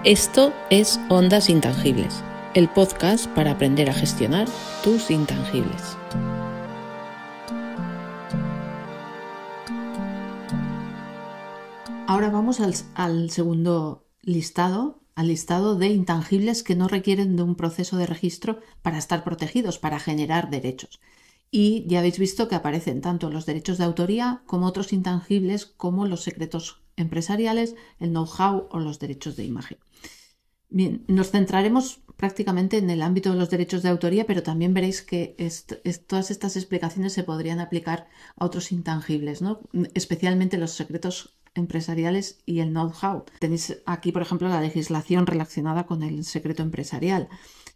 Esto es Ondas Intangibles, el podcast para aprender a gestionar tus intangibles. Ahora vamos al segundo listado, al listado de intangibles que no requieren de un proceso de registro para estar protegidos, para generar derechos. Y ya habéis visto que aparecen tanto los derechos de autoría como otros intangibles como los secretos empresariales, el know-how o los derechos de imagen. Bien, nos centraremos prácticamente en el ámbito de los derechos de autoría, pero también veréis que todas estas explicaciones se podrían aplicar a otros intangibles, ¿no? Especialmente los secretos empresariales y el know-how. Tenéis aquí, por ejemplo, la legislación relacionada con el secreto empresarial.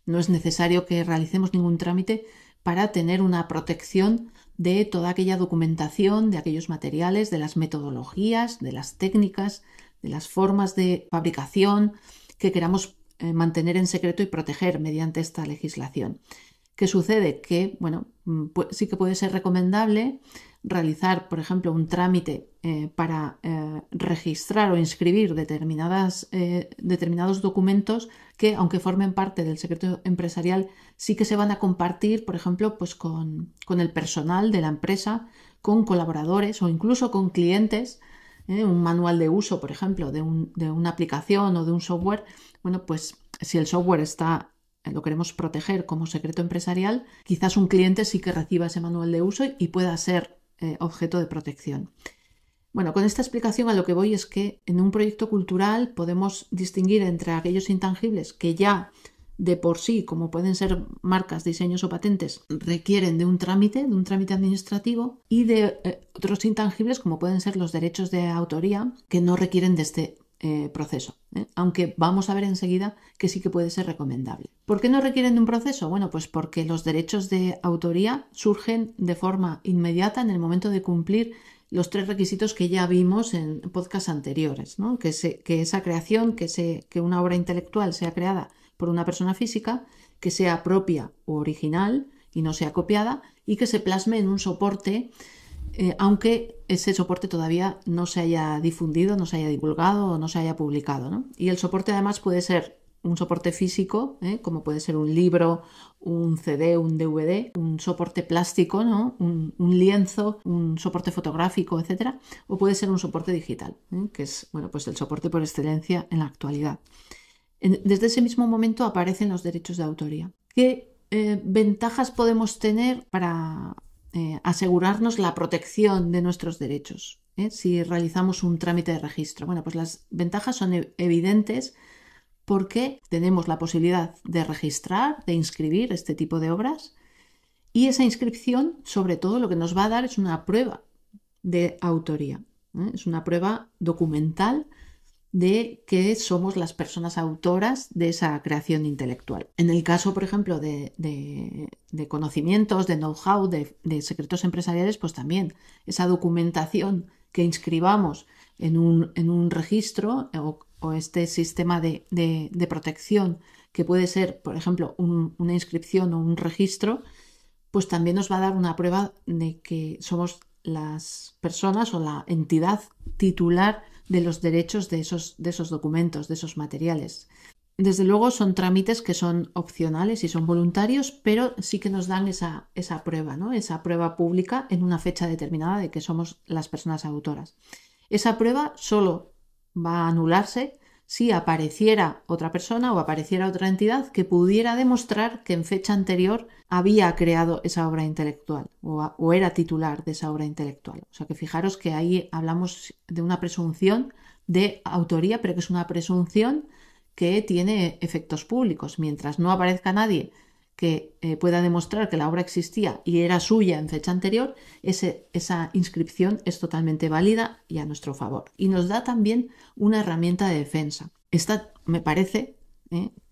No es necesario que realicemos ningún trámite para tener una protección de toda aquella documentación, de aquellos materiales, de las metodologías, de las técnicas, de las formas de fabricación que queramos mantener en secreto y proteger mediante esta legislación. ¿Qué sucede? Que, bueno, sí que puede ser recomendable realizar, por ejemplo, un trámite para registrar o inscribir determinados documentos que, aunque formen parte del secreto empresarial, sí que se van a compartir, por ejemplo, pues con el personal de la empresa, con colaboradores o incluso con clientes. Un manual de uso, por ejemplo, de una aplicación o de un software. Bueno, pues si el software lo queremos proteger como secreto empresarial, quizás un cliente sí que reciba ese manual de uso y pueda ser objeto de protección. Bueno, con esta explicación a lo que voy es que en un proyecto cultural podemos distinguir entre aquellos intangibles que ya de por sí, como pueden ser marcas, diseños o patentes, requieren de un trámite administrativo, y de otros intangibles como pueden ser los derechos de autoría, que no requieren de este proceso, aunque vamos a ver enseguida que sí que puede ser recomendable. ¿Por qué no requieren de un proceso? Bueno, pues porque los derechos de autoría surgen de forma inmediata en el momento de cumplir los 3 requisitos que ya vimos en podcasts anteriores, ¿no? Que esa creación, que una obra intelectual sea creada por una persona física, que sea propia o original y no sea copiada, y que se plasme en un soporte, aunque ese soporte todavía no se haya difundido, no se haya divulgado o no se haya publicado, ¿no? Y el soporte además puede ser un soporte físico, como puede ser un libro, un CD, un DVD, un soporte plástico, ¿no? un lienzo, un soporte fotográfico, etcétera, o puede ser un soporte digital, que es, bueno, pues el soporte por excelencia en la actualidad. Desde ese mismo momento aparecen los derechos de autoría. ¿Qué ventajas podemos tener para asegurarnos la protección de nuestros derechos si realizamos un trámite de registro? Bueno, pues las ventajas son evidentes porque tenemos la posibilidad de registrar, de inscribir este tipo de obras, y esa inscripción, sobre todo, lo que nos va a dar es una prueba de autoría. Es una prueba documental de que somos las personas autoras de esa creación intelectual. En el caso, por ejemplo, de conocimientos, de know-how, de secretos empresariales, pues también esa documentación que inscribamos en un registro o este sistema de protección, que puede ser, por ejemplo, una inscripción o un registro, pues también nos va a dar una prueba de que somos las personas o la entidad titular de los derechos de esos documentos, de esos materiales. Desde luego son trámites que son opcionales y son voluntarios, pero sí que nos dan esa prueba, ¿no? Esa prueba pública en una fecha determinada de que somos las personas autoras. Esa prueba solo va a anularse si apareciera otra persona o apareciera otra entidad que pudiera demostrar que en fecha anterior había creado esa obra intelectual o era titular de esa obra intelectual. O sea que fijaros que ahí hablamos de una presunción de autoría, pero que es una presunción que tiene efectos públicos. Mientras no aparezca nadie que pueda demostrar que la obra existía y era suya en fecha anterior, esa inscripción es totalmente válida y a nuestro favor. Y nos da también una herramienta de defensa. Esta me parece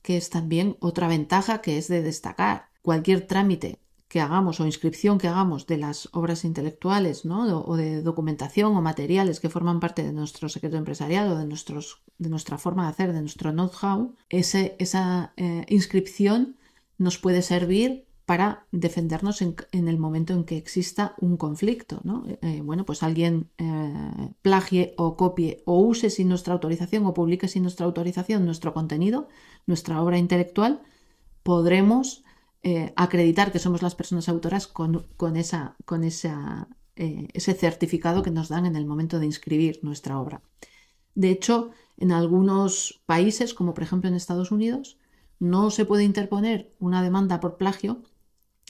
que es también otra ventaja que es de destacar. Cualquier trámite que hagamos o inscripción que hagamos de las obras intelectuales, ¿no? o de documentación o materiales que forman parte de nuestro secreto empresarial o de nuestra forma de hacer, de nuestro know-how, esa inscripción nos puede servir para defendernos en el momento en que exista un conflicto, ¿no? Bueno, pues alguien plagie o copie o use sin nuestra autorización o publique sin nuestra autorización nuestro contenido, nuestra obra intelectual, podremos acreditar que somos las personas autoras con ese certificado que nos dan en el momento de inscribir nuestra obra. De hecho, en algunos países, como por ejemplo en Estados Unidos, no se puede interponer una demanda por plagio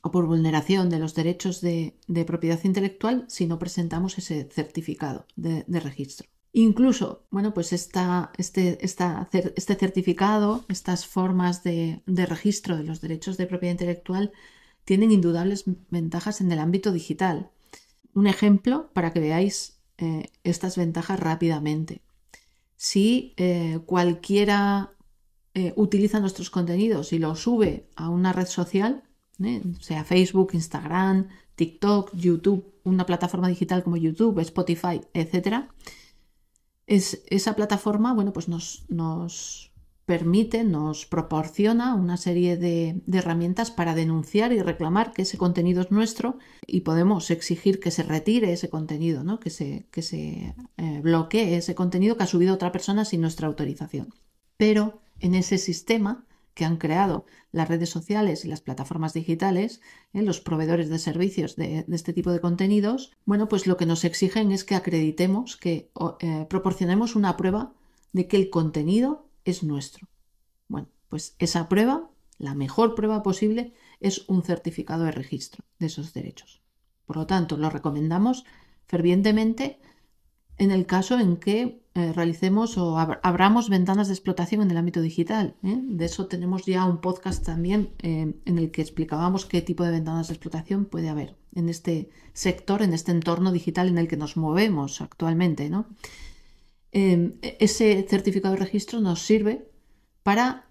o por vulneración de los derechos de propiedad intelectual si no presentamos ese certificado de registro. Incluso, bueno, pues este certificado, estas formas de registro de los derechos de propiedad intelectual tienen indudables ventajas en el ámbito digital. Un ejemplo para que veáis estas ventajas rápidamente. Si cualquiera utiliza nuestros contenidos y los sube a una red social, sea Facebook, Instagram, TikTok, YouTube, una plataforma digital como YouTube, Spotify, etc., esa plataforma, bueno, pues nos permite, nos proporciona una serie de herramientas para denunciar y reclamar que ese contenido es nuestro y podemos exigir que se retire ese contenido, ¿no? que se bloquee ese contenido que ha subido otra persona sin nuestra autorización. Pero en ese sistema que han creado las redes sociales y las plataformas digitales, los proveedores de servicios de este tipo de contenidos, bueno, pues lo que nos exigen es que acreditemos, que proporcionemos una prueba de que el contenido es nuestro. Bueno, pues esa prueba, la mejor prueba posible, es un certificado de registro de esos derechos. Por lo tanto, lo recomendamos fervientemente en el caso en que realicemos o abramos ventanas de explotación en el ámbito digital. De eso tenemos ya un podcast también en el que explicábamos qué tipo de ventanas de explotación puede haber en este sector, en este entorno digital en el que nos movemos actualmente, ¿no? Ese certificado de registro nos sirve para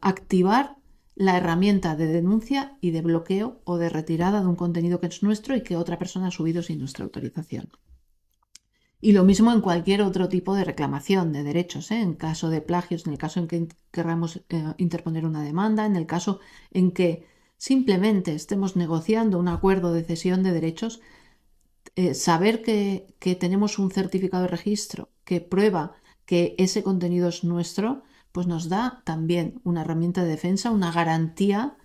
activar la herramienta de denuncia y de bloqueo o de retirada de un contenido que es nuestro y que otra persona ha subido sin nuestra autorización. Y lo mismo en cualquier otro tipo de reclamación de derechos, en caso de plagios, en el caso en que queramos interponer una demanda, en el caso en que simplemente estemos negociando un acuerdo de cesión de derechos, saber que tenemos un certificado de registro que prueba que ese contenido es nuestro, pues nos da también una herramienta de defensa, una garantía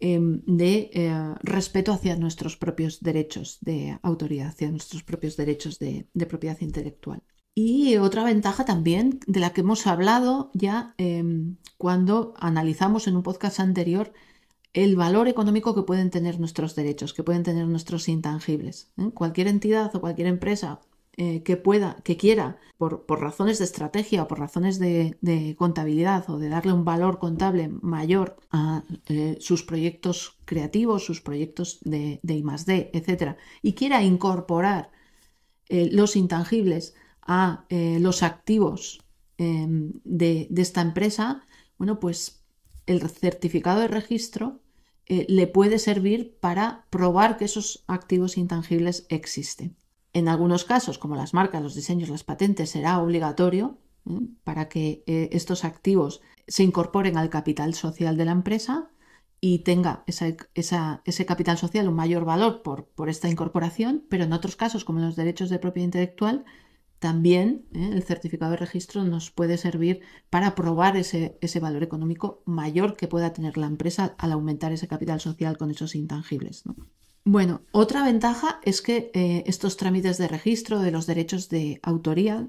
de respeto hacia nuestros propios derechos de autoría, hacia nuestros propios derechos de propiedad intelectual. Y otra ventaja también de la que hemos hablado ya cuando analizamos en un podcast anterior el valor económico que pueden tener nuestros derechos, que pueden tener nuestros intangibles. Cualquier entidad o cualquier empresa que quiera, por razones de estrategia o por razones de contabilidad o de darle un valor contable mayor a sus proyectos creativos, sus proyectos de I+D, etc., y quiera incorporar los intangibles a los activos de esta empresa, bueno, pues el certificado de registro le puede servir para probar que esos activos intangibles existen. En algunos casos, como las marcas, los diseños, las patentes, será obligatorio para que estos activos se incorporen al capital social de la empresa y tenga ese capital social un mayor valor por esta incorporación, pero en otros casos, como en los derechos de propiedad intelectual, también el certificado de registro nos puede servir para probar ese valor económico mayor que pueda tener la empresa al aumentar ese capital social con esos intangibles, ¿no? Bueno, otra ventaja es que estos trámites de registro de los derechos de autoría,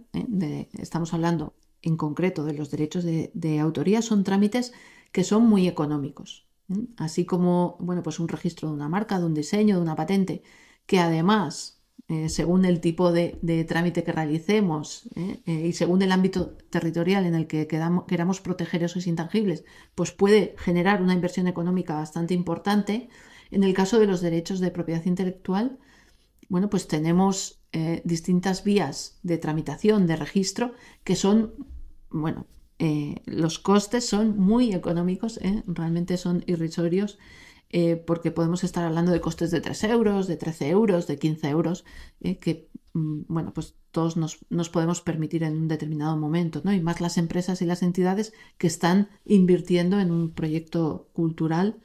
estamos hablando en concreto de los derechos de autoría, son trámites que son muy económicos. Así como, bueno, pues un registro de una marca, de un diseño, de una patente, que además, según el tipo de trámite que realicemos y según el ámbito territorial en el que queramos proteger esos intangibles, pues puede generar una inversión económica bastante importante. En el caso de los derechos de propiedad intelectual, bueno, pues tenemos distintas vías de tramitación, de registro, que son, bueno, los costes son muy económicos, realmente son irrisorios, porque podemos estar hablando de costes de 3 euros, de 13 euros, de 15 euros, que, bueno, pues todos nos podemos permitir en un determinado momento, ¿no? Y más las empresas y las entidades que están invirtiendo en un proyecto cultural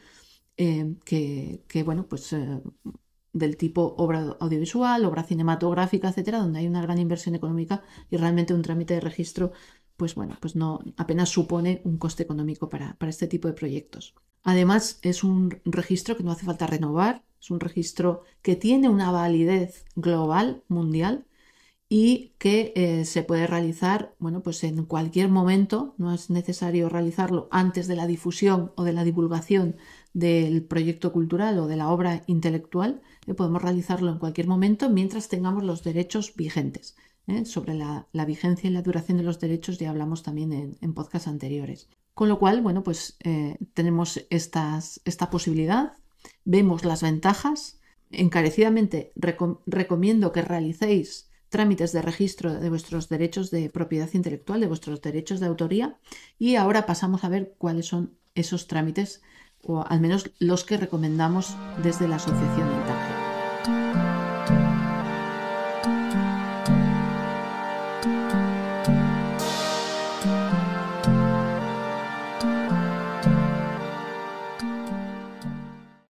bueno, pues del tipo obra audiovisual, obra cinematográfica, etcétera, donde hay una gran inversión económica y realmente un trámite de registro, pues bueno, pues no apenas supone un coste económico para este tipo de proyectos. Además, es un registro que no hace falta renovar, es un registro que tiene una validez global, mundial, y que se puede realizar, bueno, pues en cualquier momento. No es necesario realizarlo antes de la difusión o de la divulgación del proyecto cultural o de la obra intelectual. Podemos realizarlo en cualquier momento mientras tengamos los derechos vigentes. Sobre la vigencia y la duración de los derechos ya hablamos también en podcasts anteriores. Con lo cual, bueno, pues tenemos esta posibilidad, vemos las ventajas. Encarecidamente recomiendo que realicéis trámites de registro de vuestros derechos de propiedad intelectual, de vuestros derechos de autoría, y ahora pasamos a ver cuáles son esos trámites, o al menos los que recomendamos desde la Asociación Intangible.